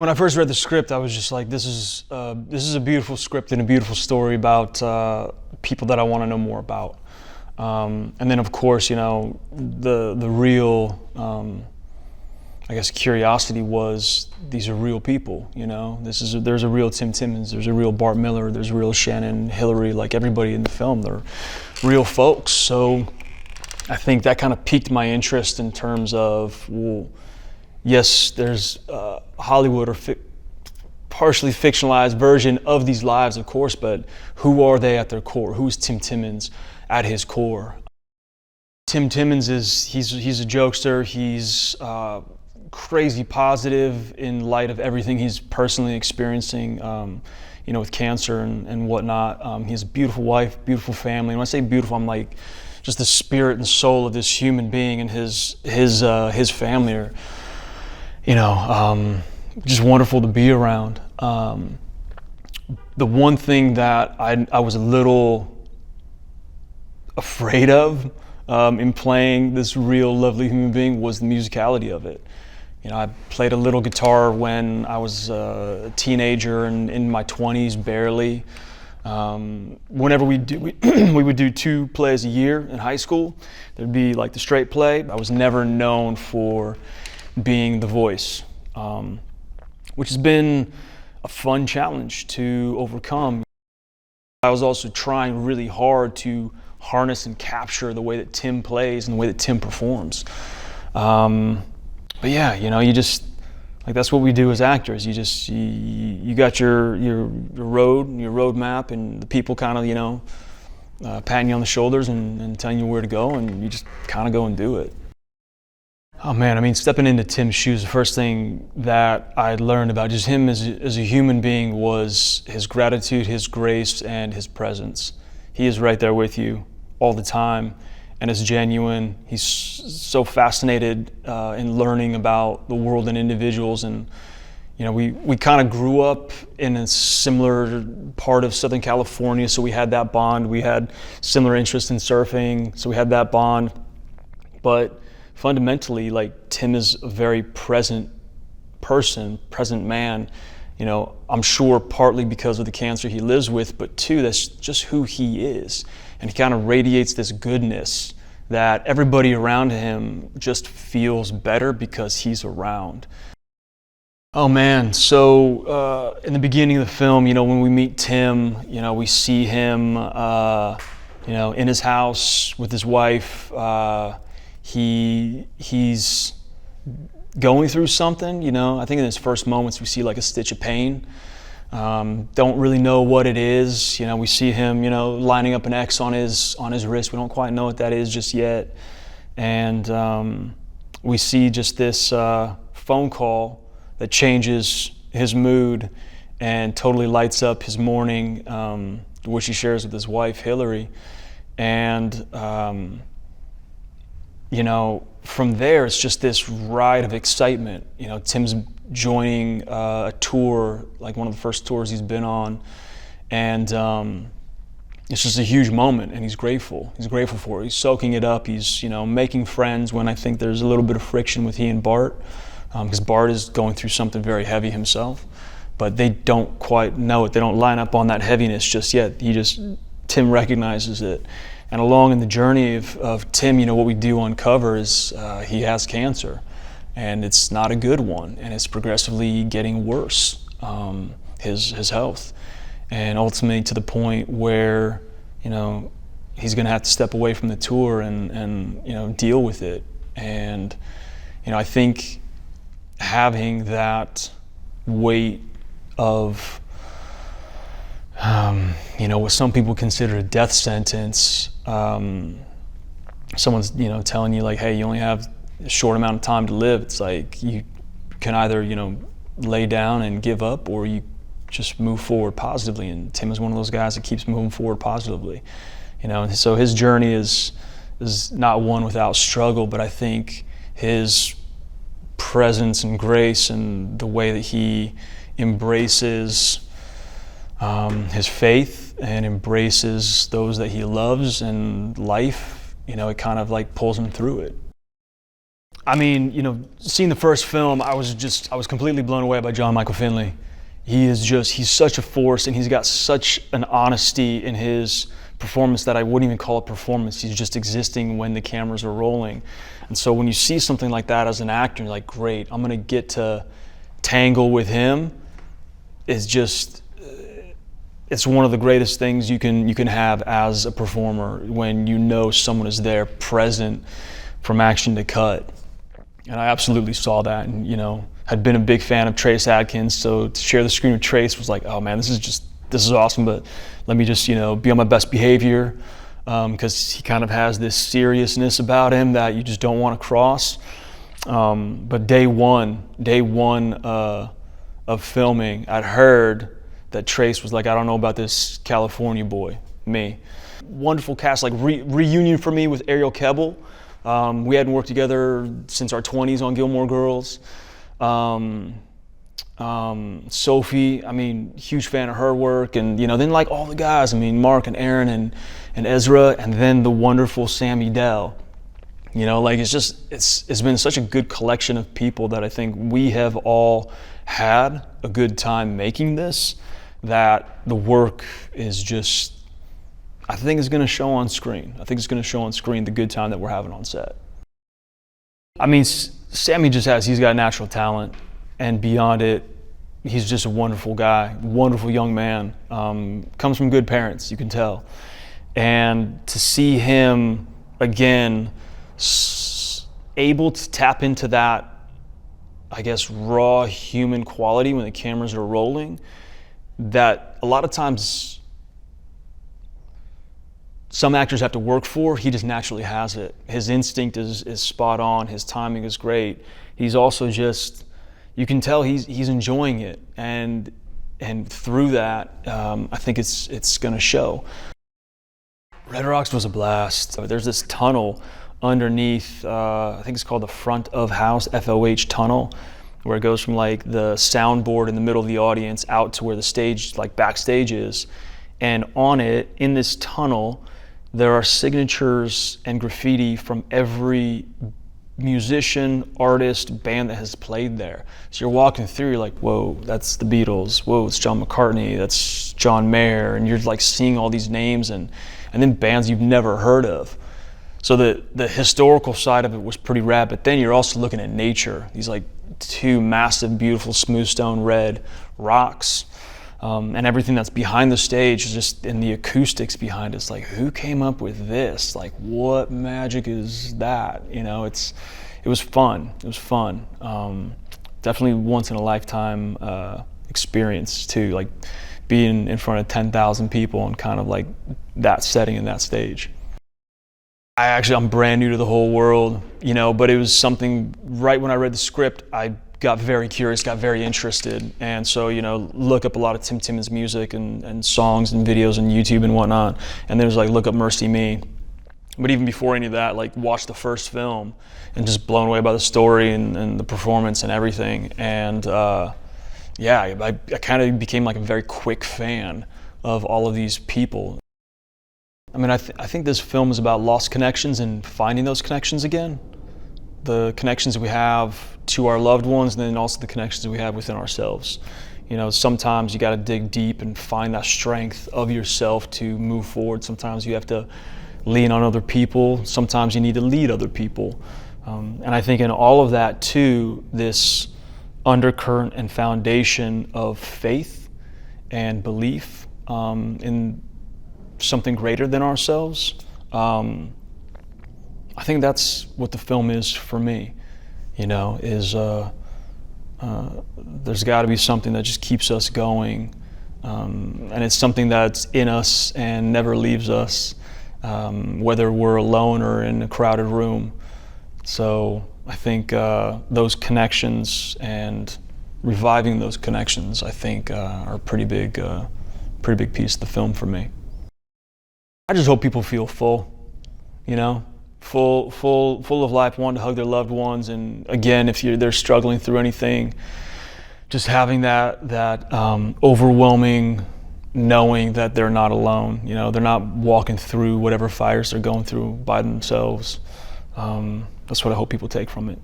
When I first read the script, I was just like, this is a beautiful script and a beautiful story about people that I want to know more about. And then, of course, you know, the real, I guess, curiosity was these are real people. You know, there's a real Tim Timmons, there's a real Bart Miller, there's a real Shannon, Hillary, like everybody in the film, they're real folks. So I think that kind of piqued my interest in terms of, well, yes, there's Hollywood or partially fictionalized version of these lives, of course, but who are they at their core? Who's Tim Timmons at his core? Tim Timmons he's a jokester. He's crazy positive in light of everything he's personally experiencing, you know, with cancer and whatnot. He has a beautiful wife, beautiful family. And when I say beautiful, I'm like just the spirit and soul of this human being, and his family are, you know, just wonderful to be around. The one thing that I was a little afraid of in playing this real lovely human being was the musicality of it. You know, I played a little guitar when I was a teenager and in my 20s, barely. Whenever we would do 2 plays a year in high school. There'd be like the straight play. I was never known for being the voice, which has been a fun challenge to overcome. I was also trying really hard to harness and capture the way that Tim plays and the way that Tim performs. But yeah, you know, you just, like, that's what we do as actors. You got your road map, and the people kind of, you know, patting you on the shoulders and telling you where to go, and you just kind of go and do it. Oh man, I mean, stepping into Tim's shoes, the first thing that I learned about just him as a human being was his gratitude, his grace, and his presence. He is right there with you all the time, and it's genuine. He's so fascinated in learning about the world and individuals, and you know, we kind of grew up in a similar part of Southern California, so we had that bond. We had similar interest in surfing, so we had that bond. But fundamentally, like, Tim is a very present person, present man. You know, I'm sure partly because of the cancer he lives with, but two, that's just who he is. And he kind of radiates this goodness that everybody around him just feels better because he's around. Oh man, so in the beginning of the film, you know, when we meet Tim, you know, we see him, you know, in his house with his wife. He's going through something, you know. I think in his first moments we see like a stitch of pain. Don't really know what it is. You know, we see him, you know, lining up an X on his wrist. We don't quite know what that is just yet. And we see just this phone call that changes his mood and totally lights up his morning, which he shares with his wife, Hillary. And you know, from there, it's just this ride of excitement. You know, Tim's joining a tour, like one of the first tours he's been on, and it's just a huge moment, and he's grateful. He's grateful for it. He's soaking it up. He's, you know, making friends when I think there's a little bit of friction with he and Bart, because Bart is going through something very heavy himself, but they don't quite know it. They don't line up on that heaviness just yet. Tim recognizes it. And along in the journey of Tim, you know, what we do uncover is he has cancer, and it's not a good one, and it's progressively getting worse, his health, and ultimately to the point where, you know, he's going to have to step away from the tour and you know, deal with it. And you know, I think having that weight of you know, what some people consider a death sentence, someone's, you know, telling you like, hey, you only have a short amount of time to live. It's like you can either, you know, lay down and give up, or you just move forward positively. And Tim is one of those guys that keeps moving forward positively, you know. And so his journey is not one without struggle, but I think his presence and grace and the way that he embraces his faith and embraces those that he loves and life, you know, it kind of like pulls him through it. I mean, you know, seeing the first film, I was completely blown away by John Michael Finley. He's such a force, and he's got such an honesty in his performance that I wouldn't even call it performance. He's just existing when the cameras are rolling. And so when you see something like that as an actor, you're like, great, I'm gonna get to tangle with him. It's one of the greatest things you can have as a performer, when you know someone is there, present from action to cut. And I absolutely saw that, and you know, had been a big fan of Trace Adkins, so to share the screen with Trace was like, oh man, this is awesome, but let me just, you know, be on my best behavior, because he kind of has this seriousness about him that you just don't want to cross. But day one of filming, I'd heard that Trace was like, I don't know about this California boy, me. Wonderful cast, like reunion for me with Ariel Kebbel. We hadn't worked together since our 20s on Gilmore Girls. Sophie, I mean, huge fan of her work, and you know, then like all the guys, I mean, Mark and Aaron and Ezra, and then the wonderful Sammy Dell. You know, like it's been such a good collection of people that I think we have all had a good time making this, that the work is just, I think it's gonna show on screen. I think it's gonna show on screen the good time that we're having on set. I mean, Sammy he's got natural talent, and beyond it, he's just a wonderful guy, wonderful young man. Comes from good parents, you can tell. And to see him, again, able to tap into that, I guess, raw human quality when the cameras are rolling, that a lot of times some actors have to work for, he just naturally has it. His instinct is spot on, his timing is great. He's also just, you can tell he's enjoying it, and through that, I think it's gonna show. Red Rocks was a blast. There's this tunnel underneath, I think it's called the front of house, FOH tunnel, where it goes from like the soundboard in the middle of the audience out to where the stage, like backstage is. And on it, in this tunnel, there are signatures and graffiti from every musician, artist, band that has played there. So you're walking through, you're like, whoa, that's the Beatles, whoa, it's John McCartney, that's John Mayer, and you're like seeing all these names and then bands you've never heard of. So the historical side of it was pretty rad, but then you're also looking at nature, these like two massive, beautiful, smooth stone red rocks. And everything that's behind the stage is just in the acoustics behind it. It's like, who came up with this? Like, what magic is that? You know, it was fun. It was fun. Definitely once in a lifetime experience too, like being in front of 10,000 people and kind of like that setting and that stage. I'm brand new to the whole world, you know, but it was something, right when I read the script, I got very curious, got very interested, and so, you know, look up a lot of Tim Timmons music and songs and videos on YouTube and whatnot, and then it was like, look up Mercy Me. But even before any of that, like, watch the first film and just blown away by the story and the performance and everything, and yeah, I kind of became like a very quick fan of all of these people. I mean, I think this film is about lost connections and finding those connections again. The connections we have to our loved ones, and then also the connections that we have within ourselves. You know, sometimes you got to dig deep and find that strength of yourself to move forward. Sometimes you have to lean on other people. Sometimes you need to lead other people. And I think in all of that too, this undercurrent and foundation of faith and belief in something greater than ourselves. I think that's what the film is for me, you know, is there's got to be something that just keeps us going, and it's something that's in us and never leaves us, whether we're alone or in a crowded room. So I think those connections and reviving those connections, I think, are a pretty big piece of the film for me. I just hope people feel full, you know, full of life, wanting to hug their loved ones, and again, if they're struggling through anything, just having that overwhelming knowing that they're not alone. You know, they're not walking through whatever fires they're going through by themselves. That's what I hope people take from it.